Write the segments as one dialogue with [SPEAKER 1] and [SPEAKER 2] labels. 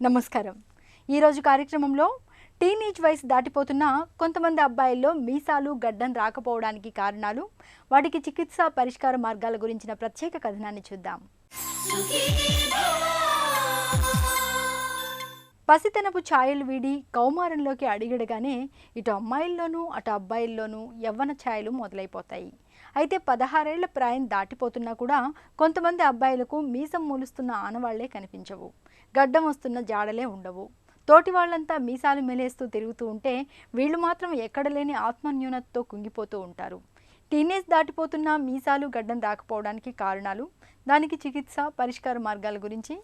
[SPEAKER 1] నమస్కారం. ఈరోజు కార్యక్రమంలో టీనేజ్ వయసు దాటిపోతున్న కొంతమంది అబ్బాయిల్లో మీసాలు గడ్డం రాకపోవడానికి కారణాలు, వాటికి చికిత్స పరిష్కార మార్గాల గురించిన ప్రత్యేక కథనాన్ని చూద్దాం. పసితనపు ఛాయలు వీడి కౌమారంలోకి అడిగడగానే ఇటు అమ్మాయిల్లోనూ అటు అబ్బాయిల్లోనూ యవ్వన ఛాయలు మొదలైపోతాయి. అయితే 16 ఏళ్ల ప్రాయం దాటిపోతున్నా కూడా కొంతమంది అబ్బాయిలకు మీసం మూలుస్తున్న ఆనవాళ్లే కనిపించవు, గడ్డం వస్తున్న జాడలే ఉండవు. తోటి వాళ్ళంతా మీసాలు మెలేస్తూ తిరుగుతూ ఉంటే వీళ్ళు మాత్రం ఎక్కడలేని ఆత్మన్యూనతతో కుంగిపోతూ ఉంటారు. టీనేజ్ దాటిపోతున్న మీసాలు గడ్డం రాకపోవడానికి కారణాలు, దానికి చికిత్స పరిష్కార మార్గాల గురించి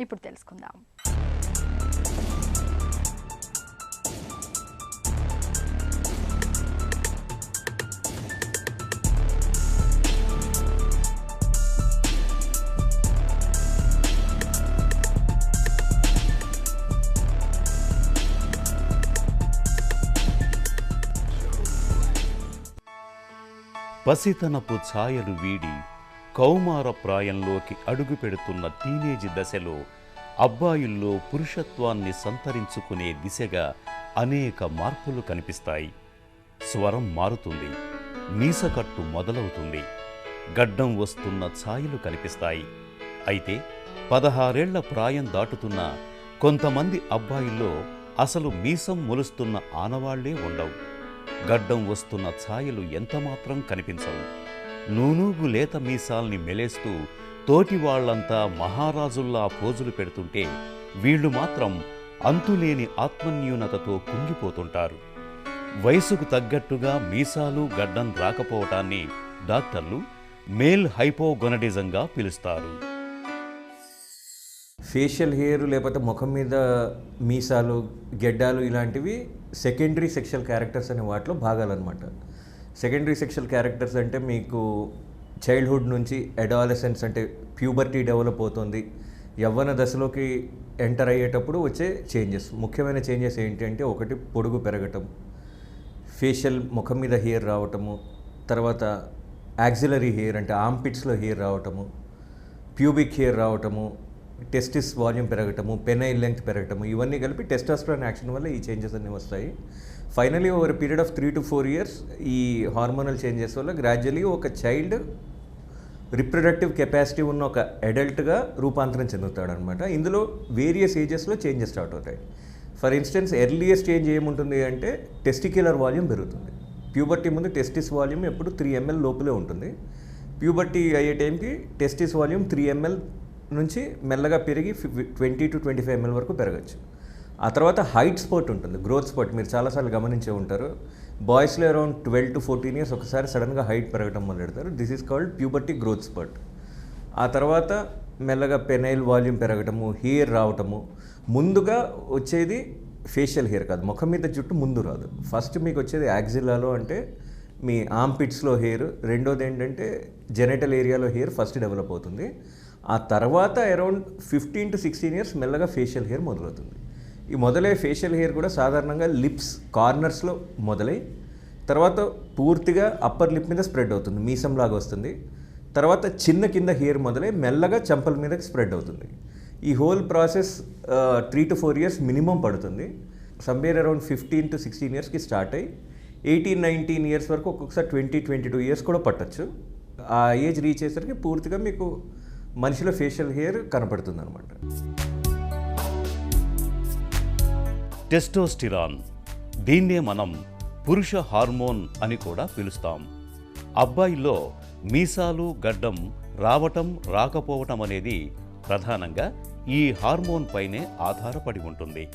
[SPEAKER 1] ఇప్పుడు తెలుసుకుందాం.
[SPEAKER 2] పసితనపు ఛాయలు వీడి కౌమార ప్రాయంలోకి అడుగుపెడుతున్న టీనేజ్ దశలో అబ్బాయిల్లో పురుషత్వాన్ని సంతరించుకునే దిశగా అనేక మార్పులు కనిపిస్తాయి. స్వరం మారుతుంది, మీసకట్టు మొదలవుతుంది, గడ్డం వస్తున్న ఛాయలు కనిపిస్తాయి. అయితే 16 ఏళ్ల ప్రాయం దాటుతున్న కొంతమంది అబ్బాయిల్లో అసలు మీసం మొలుస్తున్న ఆనవాళ్లే ఉండవు, గడ్డం వస్తున్న ఛాయలు ఎంతమాత్రం కనిపించవు. నూనూగు లేత మీసాల్ని మెలేస్తూ తోటి వాళ్లంతా మహారాజుల్లా పోజులు పెడుతుంటే వీళ్లు మాత్రం అంతులేని ఆత్మన్యూనతతో కుంగిపోతుంటారు. వయసుకు తగ్గట్టుగా మీసాలు గడ్డం రాకపోవటాన్ని డాక్టర్లు మేల్ హైపోగొనడిజంగా పిలుస్తారు.
[SPEAKER 3] ఫేషియల్ హెయిర్ లేకపోతే ముఖం మీద మీసాలు గెడ్డాలు ఇలాంటివి సెకండరీ సెక్షువల్ క్యారెక్టర్స్ అనే వాటిలో భాగాలన్నమాట. సెకండరీ సెక్షువల్ క్యారెక్టర్స్ అంటే మీకు చైల్డ్హుడ్ నుంచి అడాలసెన్స్ అంటే ప్యూబర్టీ డెవలప్ అవుతుంది, యవ్వన దశలోకి ఎంటర్ అయ్యేటప్పుడు వచ్చే చేంజెస్. ముఖ్యమైన చేంజెస్ ఏంటంటే ఒకటి పొడుగు పెరగటం, ఫేషియల్ ముఖం మీద హెయిర్ రావటము, తర్వాత యాక్సిలరీ హెయిర్ అంటే ఆర్మ్పిట్స్లో హెయిర్ రావటము, ప్యూబిక్ హెయిర్ రావటము, టెస్టిస్ వాల్యూమ్ పెరగటము, పెనైల్ లెంగ్త్ పెరగటము, ఇవన్నీ కలిపి టెస్టోస్టెరాన్ యాక్షన్ వల్ల ఈ చేంజెస్ అన్నీ వస్తాయి. Finally over period of 3 to 4 years ఈ హార్మోనల్ చేంజెస్ వల్ల గ్రాడ్యువలీ ఒక చైల్డ్ రిప్రొడక్టివ్ కెపాసిటీ ఉన్న ఒక అడల్ట్గా రూపాంతరం చెందుతాడనమాట. ఇందులో వేరియస్ ఏజెస్లో చేంజెస్ స్టార్ట్ అవుతాయి. ఫర్ ఇన్స్టెన్స్ ఎర్లియస్ట్ చేంజ్ ఏముంటుంది అంటే టెస్టిక్యులర్ వాల్యూమ్ పెరుగుతుంది. ప్యూబర్టీ ముందు టెస్టిస్ వాల్యూమ్ ఎప్పుడు 3 ml లోపలే ఉంటుంది. ప్యూబర్టీ అయ్యే టైంకి టెస్టిస్ వాల్యూమ్ 3 ml నుంచి మెల్లగా పెరిగి 20 to 25 ml వరకు పెరగచ్చు. ఆ తర్వాత హైట్ స్పాట్ ఉంటుంది, గ్రోత్ స్పాట్. మీరు చాలాసార్లు గమనించే ఉంటారు, బాయ్స్లో అరౌండ్ 12 to 14 years ఒకసారి సడన్గా హైట్ పెరగడం మొదలెడతారు. This is called puberty growth spurt. ఆ తర్వాత మెల్లగా పెనైల్ వాల్యూమ్ పెరగటము, హెయిర్ రావటము. ముందుగా వచ్చేది ఫేషియల్ హెయిర్ కాదు, ముఖం మీద జుట్టు ముందు రాదు. ఫస్ట్ మీకు వచ్చేది యాక్సిలాలో అంటే మీ ఆర్మ్పిట్స్లో హెయిర్, రెండోది ఏంటంటే జెనైటల్ ఏరియాలో హెయిర్ ఫస్ట్ డెవలప్ అవుతుంది. ఆ తర్వాత అరౌండ్ 15 to 16 years మెల్లగా ఫేషియల్ హెయిర్ మొదలవుతుంది. ఈ మొదలై ఫేషియల్ హెయిర్ కూడా సాధారణంగా లిప్స్ కార్నర్స్లో మొదలై తర్వాత పూర్తిగా అప్పర్ లిప్ మీద స్ప్రెడ్ అవుతుంది, మీసంలాగా వస్తుంది. తర్వాత చిన్న కింద హెయిర్ మొదలై మెల్లగా చెంపల మీదకి స్ప్రెడ్ అవుతుంది. ఈ whole process 3 to 4 years minimum పడుతుంది. సమ్వేర్ అరౌండ్ 15 to 16 yearsకి స్టార్ట్ అయ్యి 18-19 years వరకు ఒక్కొక్కసారి 20-22 years కూడా పట్టచ్చు. ఆ ఏజ్ రీచ్ అయ్యేసరికి పూర్తిగా మీకు మనిషిలో ఫేషియల్ హెయిర్ కనపడుతుంది అనమాట.
[SPEAKER 2] టెస్టోస్టిరాన్, దీన్నే మనం పురుష హార్మోన్ అని కూడా పిలుస్తాం. అబ్బాయిల్లో మీసాలు గడ్డం రావటం రాకపోవటం అనేది ప్రధానంగా ఈ హార్మోన్ పైనే ఆధారపడి ఉంటుంది.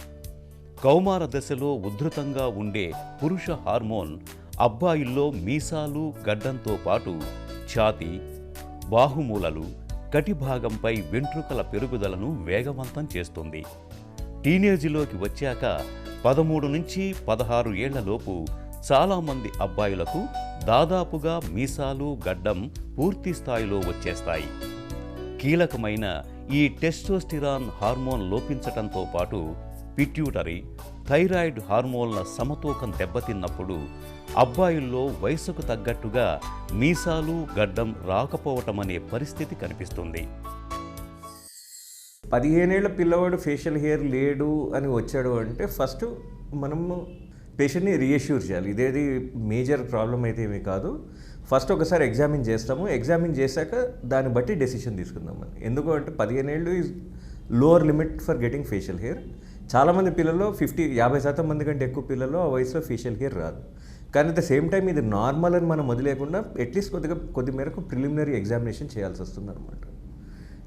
[SPEAKER 2] కౌమార దశలో ఉధృతంగా ఉండే పురుష హార్మోన్ అబ్బాయిల్లో మీసాలు గడ్డంతో పాటు ఛాతీ, బాహుమూలలు, కటిభాగంపై వెంట్రుకల పెరుగుదలను వేగవంతం చేస్తుంది. టీనేజీలోకి వచ్చాక 13 నుంచి 16 ఏళ్లలోపు చాలామంది అబ్బాయిలకు దాదాపుగా మీసాలు గడ్డం పూర్తి స్థాయిలో వచ్చేస్తాయి. కీలకమైన ఈ టెస్టోస్టిరాన్ హార్మోన్ లోపించటంతో పాటు పిట్యూటరీ, థైరాయిడ్ హార్మోన్ల సమతూకం దెబ్బతిన్నప్పుడు అబ్బాయిల్లో వయసుకు తగ్గట్టుగా మీసాలు గడ్డం రాకపోవటం అనే పరిస్థితి కనిపిస్తుంది.
[SPEAKER 3] 15 ఏళ్ల పిల్లవాడు ఫేషియల్ హెయిర్ లేడు అని వచ్చాడు అంటే ఫస్ట్ మనము పేషెంట్ని రీఅష్యూర్ చేయాలి, ఇదేది మేజర్ ప్రాబ్లం అయితే ఏమీ కాదు. ఫస్ట్ ఒకసారి ఎగ్జామిన్ చేస్తాము, ఎగ్జామిన్ చేశాక దాన్ని బట్టి డెసిషన్ తీసుకుందాం అని. ఎందుకు అంటే 15 ఏళ్ళు is lower limit for getting facial hair. చాలామంది పిల్లల్లో 50% మంది కంటే ఎక్కువ పిల్లల్లో ఆ వయసులో ఫేషియల్ హెయిర్ రాదు. కానీ అట్ ద సేమ్ టైం ఇది నార్మల్ అని మనం వదిలేకుండా అట్లీస్ట్ కొద్ది మేరకు ప్రిలిమినరీ ఎగ్జామినేషన్ చేయాల్సి వస్తుంది అనమాట.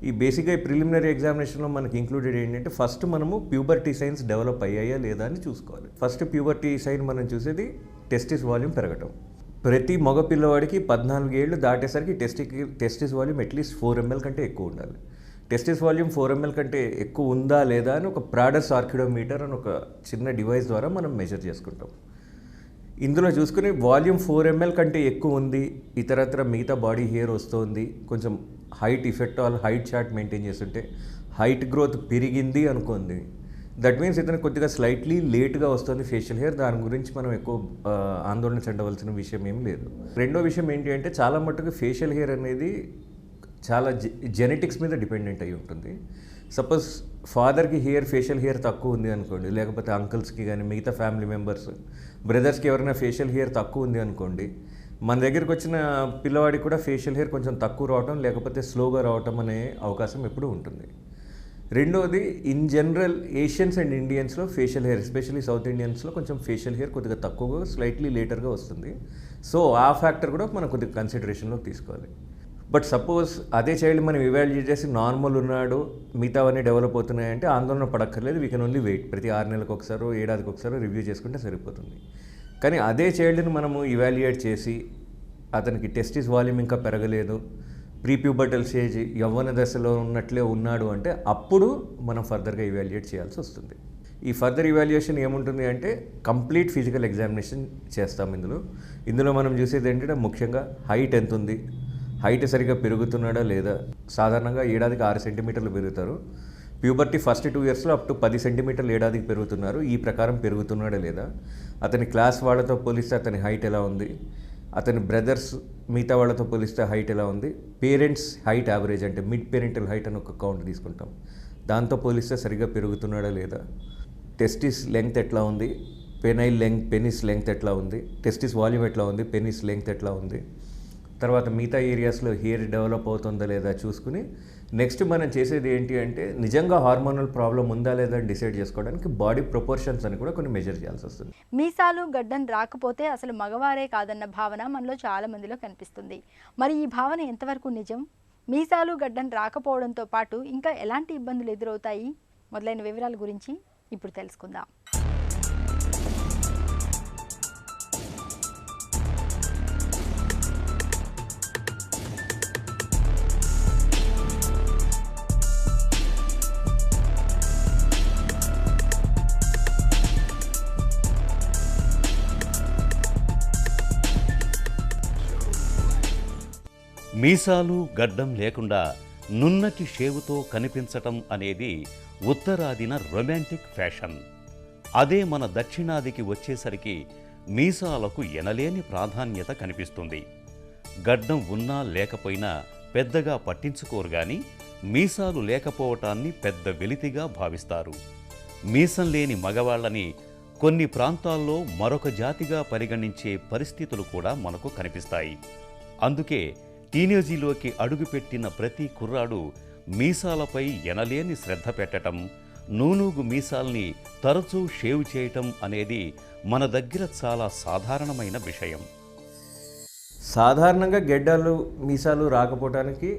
[SPEAKER 3] ఈ బేసిక్గా ఈ ప్రిలిమినరీ ఎగ్జామినేషన్లో మనకి ఇంక్లూడెడ్ ఏంటంటే ఫస్ట్ మనము ప్యూబర్టీ సైన్స్ డెవలప్ అయ్యాయా లేదా అని చూసుకోవాలి. ఫస్ట్ ప్యూబర్టీ సైన్ మనం చూసేది టెస్టిస్ వాల్యూమ్ పెరగటం. ప్రతి మగ పిల్లవాడికి 14 ఏళ్ళు దాటేసరికి టెస్టిస్ వాల్యూమ్ అట్లీస్ట్ 4 ml కంటే ఎక్కువ ఉండాలి. టెస్టిస్ వాల్యూమ్ 4 ml కంటే ఎక్కువ ఉందా లేదా అని ఒక ప్రాడర్స్ ఆర్కిడోమీటర్ అని ఒక చిన్న డివైస్ ద్వారా మనం మెజర్ చేసుకుంటాం. ఇందులో చూసుకుని వాల్యూమ్ 4 ml కంటే ఎక్కువ ఉంది, ఇతరత్ర మిగతా బాడీ హెయిర్ వస్తుంది, కొంచెం height effect all height chart maintain చేస్తుంటే హైట్ గ్రోత్ పెరిగింది అనుకోండి, దట్ మీన్స్ ఇతను కొద్దిగా స్లైట్లీ లేట్గా వస్తుంది ఫేషియల్ హెయిర్. దాని గురించి మనం ఎక్కువ ఆందోళన చెందవలసిన విషయం ఏం లేదు. రెండో విషయం ఏంటి అంటే చాలా మట్టుకు ఫేషియల్ హెయిర్ అనేది చాలా జెనెటిక్స్ మీద డిపెండెంట్ అయి ఉంటుంది. సపోజ్ ఫాదర్కి ఫేషియల్ హెయిర్ తక్కువ ఉంది అనుకోండి, లేకపోతే అంకుల్స్కి కానీ మిగతా ఫ్యామిలీ మెంబర్స్ బ్రదర్స్కి ఎవరైనా ఫేషియల్ హెయిర్ తక్కువ ఉంది అనుకోండి, మన దగ్గరికి వచ్చిన పిల్లవాడికి కూడా ఫేషియల్ హెయిర్ కొంచెం తక్కువ రావటం లేకపోతే స్లోగా రావటం అనే అవకాశం ఎప్పుడూ ఉంటుంది. రెండోది ఇన్ జనరల్ ఏషియన్స్ అండ్ ఇండియన్స్లో ఫేషియల్ హెయిర్, ఎస్పెషల్లీ సౌత్ ఇండియన్స్లో కొంచెం ఫేషియల్ హెయిర్ కొద్దిగా తక్కువగా స్లైట్లీ లేటర్గా వస్తుంది. సో ఆ ఫ్యాక్టర్ కూడా మనం కొద్దిగా కన్సిడరేషన్లోకి తీసుకోవాలి. బట్ సపోజ్ అదే చైల్డ్ మనం ఇవాల్యుయేట్ చేసి నార్మల్ ఉన్నాడు, మిగతావన్నీ డెవలప్ అవుతున్నాయంటే ఆందోళన పడక్కర్లేదు. We can only wait. ప్రతి 6 నెలలకు ఒకసారో ఏడాదికి ఒకసారో రివ్యూ చేసుకుంటే సరిపోతుంది. కానీ అదే చైల్డ్ని మనము ఇవాల్యుయేట్ చేసి అతనికి టెస్టిస్ వాల్యూమ్ ఇంకా పెరగలేదు, ప్రీప్యూబర్టల్ స్టేజ్ యవ్వన దశలో ఉన్నట్లే ఉన్నాడు అంటే అప్పుడు మనం ఫర్దర్గా ఇవాల్యుయేట్ చేయాల్సి వస్తుంది. ఈ ఫర్దర్ ఇవాల్యుయేషన్ ఏముంటుంది అంటే కంప్లీట్ ఫిజికల్ ఎగ్జామినేషన్ చేస్తాం. ఇందులో మనం చూసేది ఏంటంటే ముఖ్యంగా హైట్ ఎంత ఉంది, హైట్ సరిగ్గా పెరుగుతున్నాడా లేదా. సాధారణంగా ఏడాదికి 6 సెంటీమీటర్లు పెరుగుతారు. ప్యూబర్టీ ఫస్ట్ 2 ఇయర్స్లో అప్ టు 10 సెంటీమీటర్లు ఏడాదికి పెరుగుతున్నారు. ఈ ప్రకారం పెరుగుతున్నాడా లేదా, అతని క్లాస్ వాళ్ళతో పోలిస్తే అతని హైట్ ఎలా ఉంది, అతని బ్రదర్స్ మిగతా వాళ్ళతో పోలిస్తే హైట్ ఎలా ఉంది, పేరెంట్స్ హైట్ యావరేజ్ అంటే మిడ్ పేరెంటల్ హైట్ అని ఒక కౌంట్ తీసుకుంటాం, దాంతో పోలిస్తే సరిగ్గా పెరుగుతున్నాడా లేదా, టెస్టిస్ లెంగ్త్ ఎట్లా ఉంది, పెనిస్ లెంగ్త్ ఎట్లా ఉంది, టెస్టిస్ వాల్యూమ్ ఎట్లా ఉంది, పెనిస్ లెంగ్త్ ఎట్లా ఉంది, తర్వాత మిగతా ఏరియాస్లో హెయిర్ డెవలప్ అవుతుందా లేదా చూసుకుని నెక్స్ట్ మనం చేసేది ఏంటి అంటే నిజంగా హార్మోనల్ ప్రాబ్లం ఉందా లేదా అని డిసైడ్ చేసుకోవడానికి బాడీ ప్రపోర్షన్స్ అని కూడా కొన్ని మెజర్ చేయాల్సి వస్తుంది.
[SPEAKER 1] మీసాలు గడ్డం రాకపోతే అసలు మగవారే కాదన్న భావన మనలో చాలా మందిలో కనిపిస్తుంది. మరి ఈ భావన ఎంతవరకు నిజం? మీసాలు గడ్డం రాకపోవడంతో పాటు ఇంకా ఎలాంటి ఇబ్బందులు ఎదురవుతాయి మొదలైన వివరాల గురించి ఇప్పుడు తెలుసుకుందాం.
[SPEAKER 2] మీసాలు గడ్డం లేకుండా నున్నటి షేవుతో కనిపించటం అనేది ఉత్తరాదిన రొమాంటిక్ ఫ్యాషన్. అదే మన దక్షిణాదికి వచ్చేసరికి మీసాలకు ఎనలేని ప్రాధాన్యత కనిపిస్తుంది. గడ్డం ఉన్నా లేకపోయినా పెద్దగా పట్టించుకోరు గాని మీసాలు లేకపోవటాన్ని పెద్ద వెలితిగా భావిస్తారు. మీసం లేని మగవాళ్ళని కొన్ని ప్రాంతాల్లో మరొక జాతిగా పరిగణించే పరిస్థితులు కూడా మనకు కనిపిస్తాయి. అందుకే టీనేజీలోకి అడుగుపెట్టిన ప్రతి కుర్రాడు మీసాలపై ఎనలేని శ్రద్ధ పెట్టడం, నూనూగు మీసాల్ని తరచూ షేవ్ చేయటం అనేది మన దగ్గర చాలా సాధారణమైన విషయం.
[SPEAKER 3] సాధారణంగా గెడ్డలు మీసాలు రాకపోవడానికి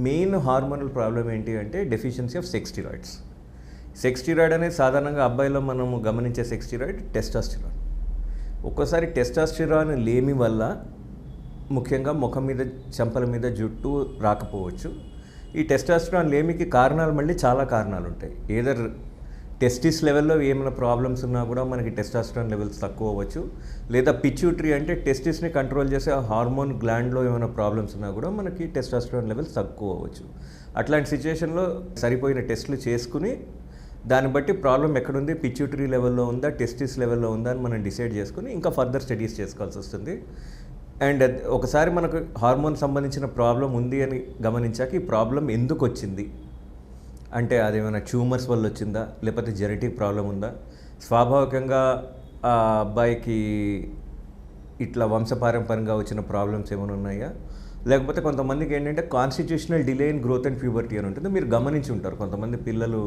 [SPEAKER 3] మెయిన్ హార్మోనల్ ప్రాబ్లం ఏంటి అంటే deficiency of sex steroids. Sex steroid అనేది సాధారణంగా అబ్బాయిలో మనము గమనించే సెక్స్ స్టిరాయిడ్ టెస్టోస్టిరాన్. ఒక్కోసారి టెస్టోస్టిరాన్ లేమి వల్ల ముఖ్యంగా ముఖం మీద చెంపల మీద జుట్టు రాకపోవచ్చు. ఈ టెస్టోస్టెరాన్ లేమికి కారణాలు మళ్ళీ చాలా కారణాలు ఉంటాయి. ఏదర్ టెస్టిస్ లెవెల్లో ఏమైనా ప్రాబ్లమ్స్ ఉన్నా కూడా మనకి టెస్టోస్టెరాన్ లెవెల్స్ తక్కువ అవ్వచ్చు, లేదా పిట్యూటరీ అంటే టెస్టిస్ని కంట్రోల్ చేసే హార్మోన్ గ్లాండ్లో ఏమైనా ప్రాబ్లమ్స్ ఉన్నా కూడా మనకి టెస్టోస్టెరాన్ లెవెల్స్ తక్కువ అవ్వచ్చు. అట్లాంటి సిచ్యువేషన్లో సరిపోయిన టెస్టులు చేసుకుని దాన్ని బట్టి ప్రాబ్లం ఎక్కడుంది, పిట్యూటరీ లెవెల్లో ఉందా, టెస్టిస్ లెవెల్లో ఉందా అని మనం డిసైడ్ చేసుకుని ఇంకా ఫర్దర్ స్టడీస్ చేసుకోవాల్సి వస్తుంది. అండ్ ఒకసారి మనకు హార్మోన్ సంబంధించిన ప్రాబ్లం ఉంది అని గమనించాక ఈ ప్రాబ్లం ఎందుకు వచ్చింది అంటే అదేమైనా ట్యూమర్స్ వల్ల వచ్చిందా, లేకపోతే జెనెటిక్ ప్రాబ్లం ఉందా, స్వాభావికంగా ఆ అబ్బాయికి ఇట్లా వంశపారంపర్యంగా వచ్చిన ప్రాబ్లమ్స్ ఏమైనా ఉన్నాయా, లేకపోతే కొంతమందికి ఏంటంటే constitutional delay in growth and puberty అని ఉంటుంది. మీరు గమనించి ఉంటారు, కొంతమంది పిల్లలు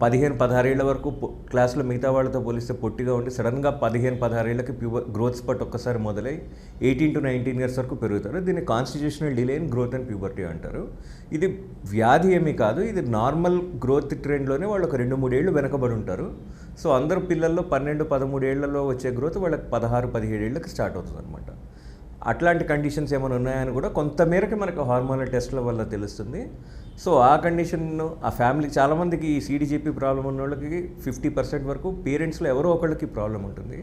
[SPEAKER 3] 15-16 ఏళ్ల వరకు క్లాస్లో మిగతా వాళ్ళతో పోలిస్తే పొట్టిగా ఉండి సడన్గా 15-16 ఏళ్ళకి గ్రోత్ స్పట్ ఒక్కసారి మొదలై 18 to 19 ఇయర్స్ వరకు పెరుగుతారు. దీన్ని constitutional delay in growth and puberty అంటారు. ఇది వ్యాధి ఏమీ కాదు, ఇది నార్మల్ గ్రోత్ ట్రెండ్లోనే వాళ్ళు ఒక 2-3 ఏళ్ళు వెనకబడి ఉంటారు. సో అందరు పిల్లల్లో 12-13 ఏళ్లలో వచ్చే గ్రోత్ వాళ్ళకి 16-17 ఏళ్ళకి స్టార్ట్ అవుతుంది అనమాట. అట్లాంటి కండిషన్స్ ఏమైనా ఉన్నాయని కూడా కొంతమేరకు మనకు హార్మోనల్ టెస్ట్ల వల్ల తెలుస్తుంది. సో ఆ కండిషన్ ఆ ఫ్యామిలీ చాలామందికి ఈ CDGP ప్రాబ్లం ఉన్న వాళ్ళకి 50% వరకు పేరెంట్స్లో ఎవరో ఒకళ్ళకి ప్రాబ్లం ఉంటుంది.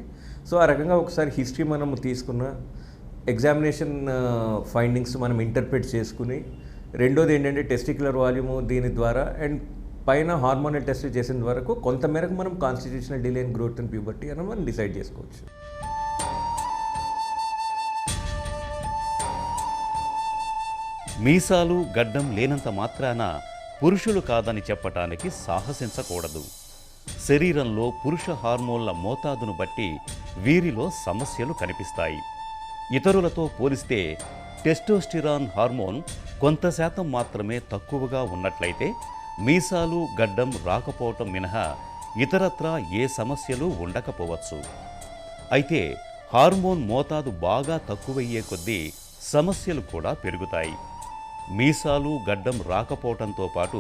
[SPEAKER 3] సో ఆ రకంగా ఒకసారి హిస్టరీ మనం తీసుకున్న ఎగ్జామినేషన్ ఫైండింగ్స్ మనం ఇంటర్ప్రిట్ చేసుకుని, రెండోది ఏంటంటే టెస్టిక్యులర్ వాల్యూము దీని ద్వారా అండ్ పైన హార్మోనల్ టెస్ట్ చేసిన వరకు కొంతమేరకు మనం constitutional delay in growth and puberty అని మనం డిసైడ్ చేసుకోవచ్చు.
[SPEAKER 2] మీసాలు గడ్డం లేనంత మాత్రాన పురుషులు కాదని చెప్పటానికి సాహసించకూడదు. శరీరంలో పురుష హార్మోన్ల మోతాదును బట్టి వీరిలో సమస్యలు కనిపిస్తాయి. ఇతరులతో పోలిస్తే టెస్టోస్టిరాన్ హార్మోన్ కొంత శాతం మాత్రమే తక్కువగా ఉన్నట్లయితే మీసాలు గడ్డం రాకపోవటం మినహా ఇతరత్రా ఏ సమస్యలు ఉండకపోవచ్చు. అయితే హార్మోన్ మోతాదు బాగా తక్కువయ్యే కొద్దీ సమస్యలు కూడా పెరుగుతాయి. మీసాలు గడ్డం రాకపోవటంతో పాటు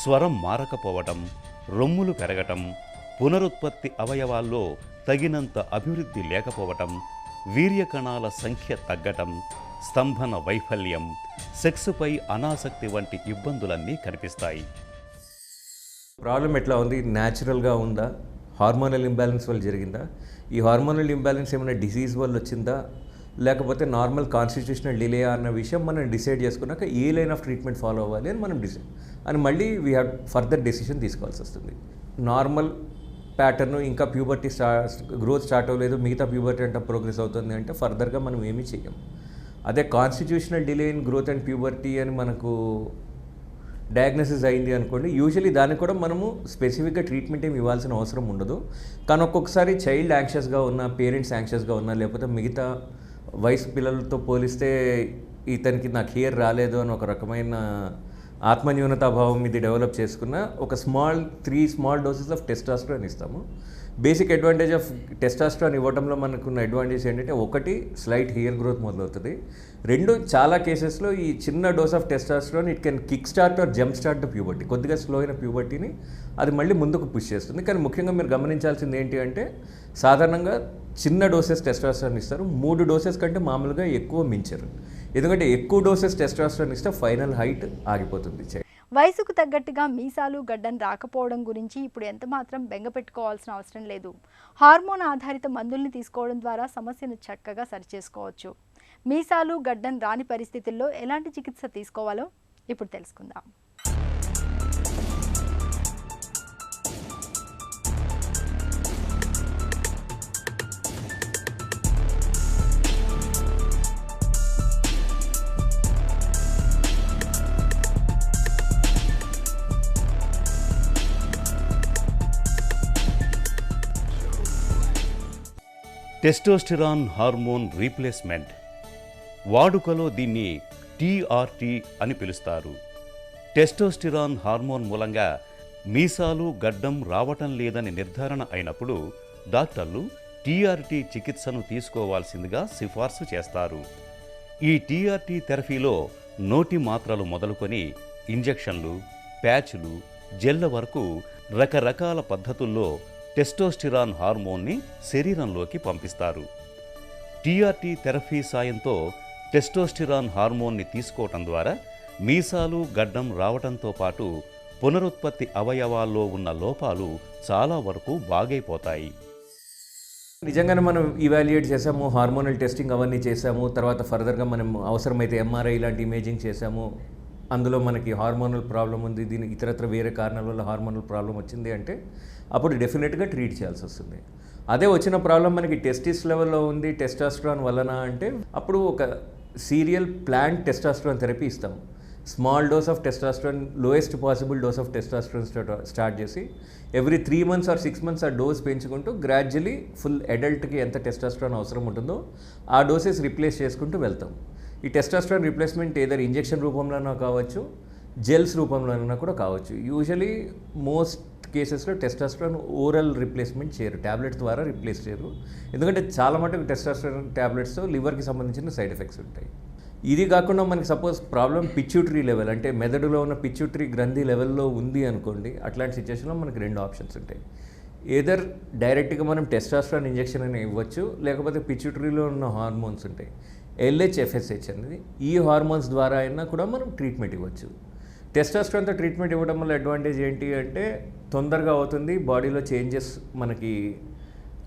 [SPEAKER 2] స్వరం మారకపోవటం, రొమ్ములు పెరగటం, పునరుత్పత్తి అవయవాల్లో తగినంత అభివృద్ధి లేకపోవటం, వీర్యకణాల సంఖ్య తగ్గటం, స్తంభన వైఫల్యం, సెక్స్పై అనాసక్తి వంటి ఇబ్బందులన్నీ కనిపిస్తాయి.
[SPEAKER 3] ప్రాబ్లం ఎట్లా ఉంది, న్యాచురల్గా ఉందా, హార్మోనల్ ఇంబ్యాలెన్స్ వల్ల జరిగిందా, ఈ హార్మోనల్ ఇంబ్యాలెన్స్ ఏమైనా డిసీజ్ వల్ల వచ్చిందా, లేకపోతే నార్మల్ కాన్స్టిట్యూషనల్ డిలే అన్న విషయం మనం డిసైడ్ చేసుకున్నాక ఏ లైన్ ఆఫ్ ట్రీట్మెంట్ ఫాలో అవ్వాలి అని మనం డిసైడ్ అని మళ్ళీ వీ హ్యావ్ ఫర్దర్ డెసిషన్ తీసుకోవాల్సి వస్తుంది. నార్మల్ ప్యాటర్న్ ఇంకా ప్యూబర్టీ గ్రోత్ స్టార్ట్ అవ్వలేదు, మిగతా ప్యూబర్టీ అంటే ప్రోగ్రెస్ అవుతుంది అంటే ఫర్దర్గా మనం ఏమీ చెయ్యం. అదే constitutional delay in growth and puberty అని మనకు డయాగ్నోసిస్ అయింది అనుకోండి, యూజువలీ దానికి కూడా మనము స్పెసిఫిక్గా ట్రీట్మెంట్ ఏమి ఇవ్వాల్సిన అవసరం ఉండదు. కానీ ఒక్కొక్కసారి చైల్డ్ యాంగ్షియస్గా ఉన్నా, పేరెంట్స్ యాంగ్షియస్గా ఉన్నా, లేకపోతే మిగతా వయసు పిల్లలతో పోలిస్తే ఇతనికి నాకు హెయిర్ రాలేదు అని ఒక రకమైన ఆత్మన్యూనతాభావం ఇది డెవలప్ చేసుకున్న ఒక 3 స్మాల్ డోసెస్ ఆఫ్ టెస్టాస్ట్రాన్ ఇస్తాము. బేసిక్ అడ్వాంటేజ్ ఆఫ్ టెస్టాస్ట్రాన్ ఇవ్వడంలో మనకున్న అడ్వాంటేజ్ ఏంటంటే, ఒకటి స్లైట్ హెయిర్ గ్రోత్ మొదలవుతుంది, రెండు చాలా కేసెస్లో ఈ చిన్న dose of testosterone it can kick start or jump start the puberty, కొద్దిగా స్లో అయిన ప్యూబర్టీని అది మళ్ళీ ముందుకు పుష్ చేస్తుంది. కానీ ముఖ్యంగా మీరు గమనించాల్సింది ఏంటి అంటే, సాధారణంగా చిన్న డోసెస్ టెస్టాస్ట్రాన్ ఇస్తారు, 3 డోసెస్ కంటే మామూలుగా ఎక్కువ మించరు. ఎందుకంటే ఎక్కువ డోసెస్ టెస్టాస్ట్రాన్ ఇస్తే ఫైనల్ హైట్ ఆగిపోతుంది.
[SPEAKER 1] వయసుకు తగ్గట్టుగా మీసాలు గడ్డం రాకపోవడం గురించి ఇప్పుడు ఎంత మాత్రం బెంగ పెట్టుకోవాల్సిన అవసరం లేదు. హార్మోన్ ఆధారిత మందుల్ని తీసుకోవడం ద్వారా సమస్యను చక్కగా సరిచేసుకోవచ్చు. మీసాలు గడ్డం రాని పరిస్థితుల్లో ఎలాంటి చికిత్స తీసుకోవాలో ఇప్పుడు తెలుసుకుందాం.
[SPEAKER 2] టెస్టోస్టిరాన్ హార్మోన్ రీప్లేస్మెంట్, వాడుకలో దీన్ని TRT అని పిలుస్తారు. టెస్టోస్టిరాన్ హార్మోన్ మూలంగా మీసాలు గడ్డం రావటం లేదని నిర్ధారణ అయినప్పుడు డాక్టర్లు TRT చికిత్సను తీసుకోవాల్సిందిగా సిఫార్సు చేస్తారు. ఈ TRT థెరపీలో నోటి మాత్రలు మొదలుకొని ఇంజెక్షన్లు, ప్యాచ్లు, జెల్ల వరకు రకరకాల పద్ధతుల్లో టెస్టోస్టిరాన్ హార్మోన్ని శరీరంలోకి పంపిస్తారు. TRT థెరపీ సాయంతో టెస్టోస్టిరాన్ హార్మోన్ని తీసుకోవటం ద్వారా మీసాలు గడ్డం రావటంతో పాటు పునరుత్పత్తి అవయవాల్లో ఉన్న లోపాలు చాలా వరకు బాగైపోతాయి.
[SPEAKER 3] నిజంగానే మనం ఇవాల్యుయేట్ చేసాము, హార్మోనల్ టెస్టింగ్ అవన్నీ చేసాము, తర్వాత ఫర్దర్గా మనం అవసరమైతే MRI లాంటి ఇమేజింగ్ చేసాము, అందులో మనకి హార్మోనల్ ప్రాబ్లం ఉంది, దీనికి ఇతరత్ర వేరే కారణాల వల్ల హార్మోనల్ ప్రాబ్లం వచ్చింది అంటే అప్పుడు డెఫినెట్గా ట్రీట్ చేయాల్సి వస్తుంది. అదే వచ్చిన ప్రాబ్లం మనకి టెస్టిస్ లెవెల్లో ఉంది, టెస్టాస్ట్రాన్ వలన అంటే అప్పుడు ఒక సీరియల్ ప్లాంట్ టెస్టాస్ట్రాన్ థెరపీ ఇస్తాము. Small dose of testosterone, lowest possible dose of testosterone start చేసి ఎవ్రీ 3 months ఆర్ 6 months ఆ డోస్ పెంచుకుంటూ గ్రాడ్యువలీ ఫుల్ అడల్ట్కి ఎంత టెస్టాస్ట్రాన్ అవసరం ఉంటుందో ఆ డోసెస్ రిప్లేస్ చేసుకుంటూ వెళ్తాం. ఈ టెస్టాస్ట్రాన్ రిప్లేస్మెంట్ ఏదర్ ఇంజెక్షన్ రూపంలోనో కావచ్చు, జెల్స్ రూపంలోనైనా కూడా కావచ్చు. యూజువలీ మోస్ట్ కేసెస్లో టెస్టాస్ట్రాన్ ఓరల్ రిప్లేస్మెంట్ చేయరు, ట్యాబ్లెట్స్ ద్వారా రిప్లేస్ చేయరు. ఎందుకంటే చాలా మటుకు టెస్టాస్ట్రాన్ ట్యాబ్లెట్స్తో లివర్కి సంబంధించిన సైడ్ ఎఫెక్ట్స్ ఉంటాయి. ఇది కాకుండా మనకి సపోజ్ ప్రాబ్లం పిచ్యూటరీ లెవెల్, అంటే మెదడులో ఉన్న పిచ్యూటరీ గ్రంథి లెవెల్లో ఉంది అనుకోండి, అట్లాంటి సిచ్యువేషన్లో మనకి 2 ఆప్షన్స్ ఉంటాయి. ఏదర్ డైరెక్ట్గా మనం టెస్టాస్ట్రాన్ ఇంజెక్షన్ అని ఇవ్వచ్చు, లేకపోతే పిచ్యూటరీలో ఉన్న హార్మోన్స్ ఉంటాయి, LH, FSH అనేది, ఈ హార్మోన్స్ ద్వారా అయినా కూడా మనం ట్రీట్మెంట్ ఇవ్వచ్చు. టెస్టాస్ట్రాన్తో ట్రీట్మెంట్ ఇవ్వడం వల్ల అడ్వాంటేజ్ ఏంటి అంటే తొందరగా అవుతుంది, బాడీలో చేంజెస్ మనకి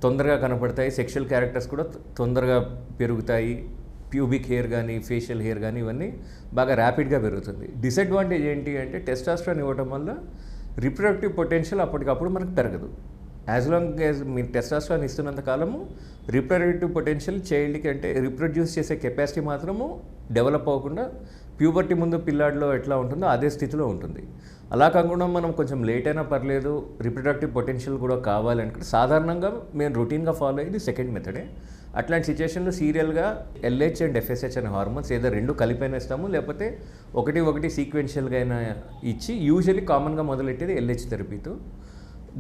[SPEAKER 3] తొందరగా కనపడతాయి, సెక్షువల్ క్యారెక్టర్స్ కూడా తొందరగా పెరుగుతాయి, ప్యూబిక్ హెయిర్ కానీ ఫేషియల్ హెయిర్ కానీ ఇవన్నీ బాగా ర్యాపిడ్గా పెరుగుతుంది. డిసడ్వాంటేజ్ ఏంటి అంటే టెస్టాస్ట్రాన్ ఇవ్వడం వల్ల రిప్రొడక్టివ్ పొటెన్షియల్ అప్పటికప్పుడు మనకు పెరగదు. యాజ్ లాంగ్ యాజ్ మీరు టెస్టాస్ట్రాన్ ఇస్తున్నంత కాలము రిప్రొడక్టివ్ పొటెన్షియల్ చైల్డ్కి అంటే రిప్రొడ్యూస్ చేసే కెపాసిటీ మాత్రము డెవలప్ అవ్వకుండా ప్యూబర్టీ ముందు పిల్లాడిలో ఎట్లా ఉంటుందో అదే స్థితిలో ఉంటుంది. అలా కాకుండా మనం కొంచెం లేట్ అయినా పర్లేదు, రిప్రొడక్టివ్ పొటెన్షియల్ కూడా కావాలనుకుంటే సాధారణంగా మేము రొటీన్గా ఫాలో అయ్యేది సెకండ్ మెథడే. అట్లాంటి సిచ్యువేషన్లో సీరియల్గా LH అండ్ FSH అనే హార్మోన్స్ ఏదో 2 కలిపైనా ఇస్తాము, లేకపోతే ఒకటి సీక్వెన్షియల్గా అయినా ఇచ్చి, యూజువల్లీ కామన్గా మొదలెట్టేది LH థెరపీతో.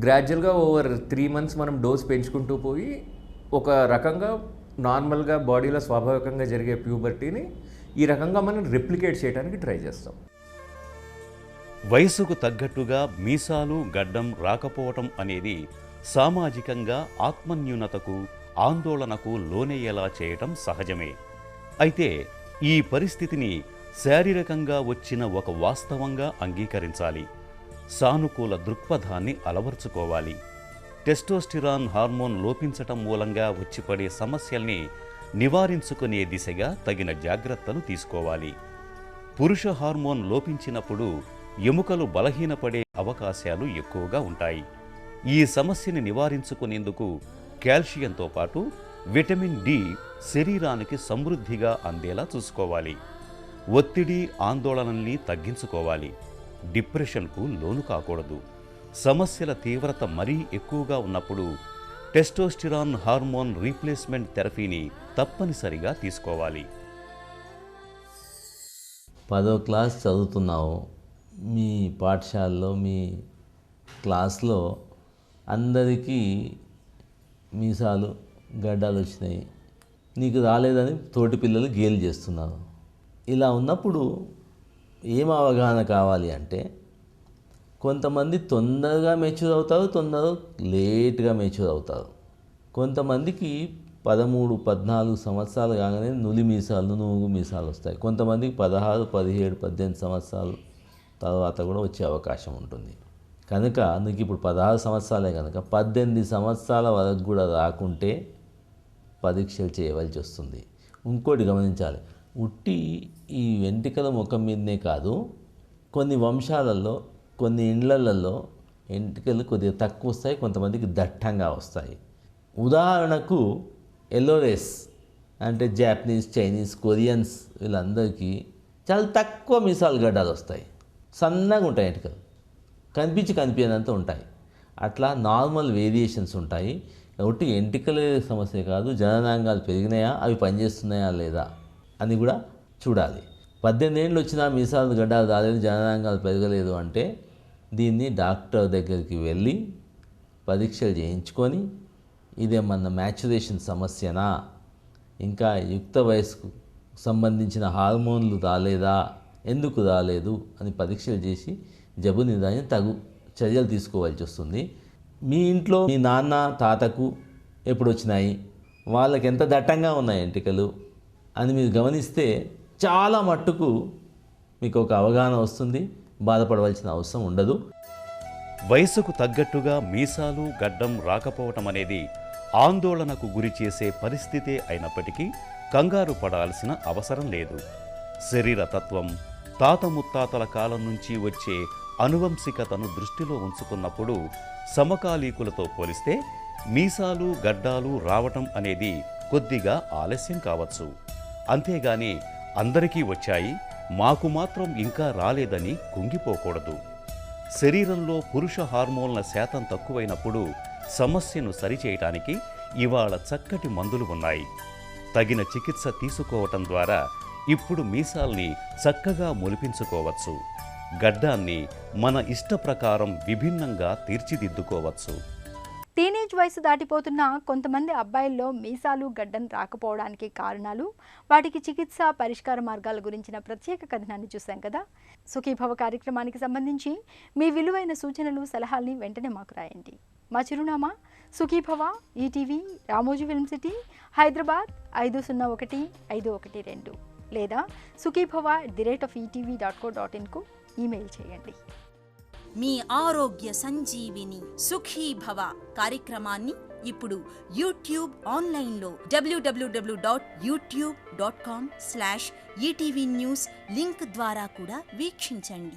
[SPEAKER 3] గ్రాడ్యువల్గా ఓవర్ 3 months మనం డోస్ పెంచుకుంటూ పోయి ఒక రకంగా నార్మల్గా బాడీలో స్వాభావికంగా జరిగే ప్యూబర్టీని ఈ రకంగా మనం రెప్లికేట్ చేయడానికి ట్రై చేస్తాం.
[SPEAKER 2] వయసుకు తగ్గట్టుగా మీసాలు గడ్డం రాకపోవటం అనేది సామాజికంగా ఆత్మన్యూనతకు, ఆందోళనకు లోనయ్యేలా చేయటం సహజమే. అయితే ఈ పరిస్థితిని శారీరకంగా వచ్చిన ఒక వాస్తవంగా అంగీకరించాలి. సానుకూల దృక్పథాన్ని అలవర్చుకోవాలి. టెస్టోస్టిరాన్ హార్మోన్ లోపించటం మూలంగా వచ్చిపడే సమస్యల్ని నివారించుకునే దిశగా తగిన జాగ్రత్తలు తీసుకోవాలి. పురుష హార్మోన్ లోపించినప్పుడు ఎముకలు బలహీనపడే అవకాశాలు ఎక్కువగా ఉంటాయి. ఈ సమస్యని నివారించుకునేందుకు కాల్షియంతో పాటు విటమిన్ డి శరీరానికి సమృద్ధిగా అందేలా చూసుకోవాలి. ఒత్తిడి, ఆందోళనల్ని తగ్గించుకోవాలి. డిప్రెషన్కు లోను కాకూడదు. సమస్యల తీవ్రత మరీ ఎక్కువగా ఉన్నప్పుడు టెస్టోస్టిరాన్ హార్మోన్ రీప్లేస్మెంట్ థెరపీని తప్పనిసరిగా తీసుకోవాలి.
[SPEAKER 4] 10వ క్లాస్ చదువుతున్నావు, మీ పాఠశాలలో మీ క్లాస్లో అందరికీ మీసాలు గడ్డాలు వచ్చినాయి, నీకు రాలేదని తోటి పిల్లలు గేలి చేస్తున్నారు. ఇలా ఉన్నప్పుడు ఏం అవగాహన కావాలి అంటే, కొంతమంది తొందరగా మెచ్యూర్ అవుతారు, తొందరగా లేట్గా మెచ్యూర్ అవుతారు. కొంతమందికి 13, 14 సంవత్సరాలు కాగానే నులి మీసాలు, నూగు మీసాలు వస్తాయి. కొంతమందికి 16, 17, 18 సంవత్సరాలు తర్వాత కూడా వచ్చే అవకాశం ఉంటుంది. కనుక నీకు ఇప్పుడు 16 సంవత్సరాలే కనుక 18 సంవత్సరాల వరకు కూడా రాకుంటే పరీక్షలు చేయవలసి వస్తుంది. ఇంకోటి గమనించాలి, ఉట్టి ఈ వెంట్రుకల ముఖం మీదనే కాదు, కొన్ని వంశాలలో, కొన్ని ఇండ్లలలో వెంట్రుకలు కొద్దిగా తక్కువ వస్తాయి, కొంతమందికి దట్టంగా వస్తాయి. ఉదాహరణకు ఎల్లోరేస్ అంటే జాపనీస్, చైనీస్, కొరియన్స్ వీళ్ళందరికీ చాలా తక్కువ మీసాలు గడ్డాలు వస్తాయి, సన్నగా ఉంటాయి, వెంట్రుకలు కనిపించనంత ఉంటాయి. అట్లా నార్మల్ వేరియేషన్స్ ఉంటాయి. కాబట్టి వెంట్రుకల సమస్య కాదు, జననాంగాలు పెరిగినాయా, అవి పనిచేస్తున్నాయా లేదా అని కూడా చూడాలి. 18 ఏళ్ళు వచ్చినా మీసాలు గడ్డాలు రాలేదు, జననాంగాలు పెరగలేదు అంటే దీన్ని డాక్టర్ దగ్గరికి వెళ్ళి పరీక్షలు చేయించుకొని ఇదేమన్నా మ్యాచురేషన్ సమస్యనా, ఇంకా యుక్త వయసుకు సంబంధించిన హార్మోన్లు రాలేదా, ఎందుకు రాలేదు అని పరీక్షలు చేసి జబ్బు నిర్ధారణ తగు చర్యలు తీసుకోవాల్సి వస్తుంది. మీ ఇంట్లో మీ నాన్న తాతకు ఎప్పుడు వచ్చినాయి, వాళ్ళకి ఎంత దట్టంగా ఉన్నాయి వెంట్రుకలు అని మీరు గమనిస్తే చాలా మట్టుకు మీకు ఒక అవగాహన వస్తుంది, బాధపడవలసిన అవసరం ఉండదు.
[SPEAKER 2] వయసుకు తగ్గట్టుగా మీసాలు గడ్డం రాకపోవటం అనేది ఆందోళనకు గురి చేసే పరిస్థితే అయినప్పటికీ కంగారు పడాల్సిన అవసరం లేదు. శరీర తత్వం, తాత ముత్తాతల కాలం నుంచి వచ్చే అనువంశికతను దృష్టిలో ఉంచుకున్నప్పుడు సమకాలీకులతో పోలిస్తే మీసాలు గడ్డాలు రావటం అనేది కొద్దిగా ఆలస్యం కావచ్చు. అంతేగాని అందరికీ వచ్చాయి, మాకు మాత్రం ఇంకా రాలేదని కుంగిపోకూడదు. శరీరంలో పురుష హార్మోన్ల శాతం తక్కువైనప్పుడు సమస్యను సరిచేయటానికి ఇవాళ చక్కటి మందులు ఉన్నాయి. తగిన చికిత్స తీసుకోవటం ద్వారా ఇప్పుడు మీసాల్ని చక్కగా మొలిపించుకోవచ్చు. గడ్డాన్ని మన ఇష్ట ప్రకారం విభిన్నంగా తీర్చిదిద్దుకోవచ్చు.
[SPEAKER 1] టీనేజ్ వయసు దాటిపోతున్న కొంతమంది అబ్బాయిల్లో మీసాలు గడ్డం రాకపోవడానికి కారణాలు, వాటికి చికిత్స పరిష్కార మార్గాల గురించిన ప్రత్యేక కథనాన్ని చూసాం కదా. సుఖీభవ కార్యక్రమానికి సంబంధించి మీ విలువైన సూచనలు సలహాల్ని వెంటనే మాకు రాయండి. మా చిరునామా Sukhibhava, ETV, Ramoji film city, Hyderabad 501512 లేదా sukhibhava@etv.co.in ఈమెయిల్ చేయండి.
[SPEAKER 5] మీ ఆరోగ్య సంజీవిని సుఖీభవ కార్యక్రమాన్ని ఇప్పుడు యూట్యూబ్ ఆన్లైన్లో www.youtube.com/etv news లింక్ ద్వారా కూడా వీక్షించండి.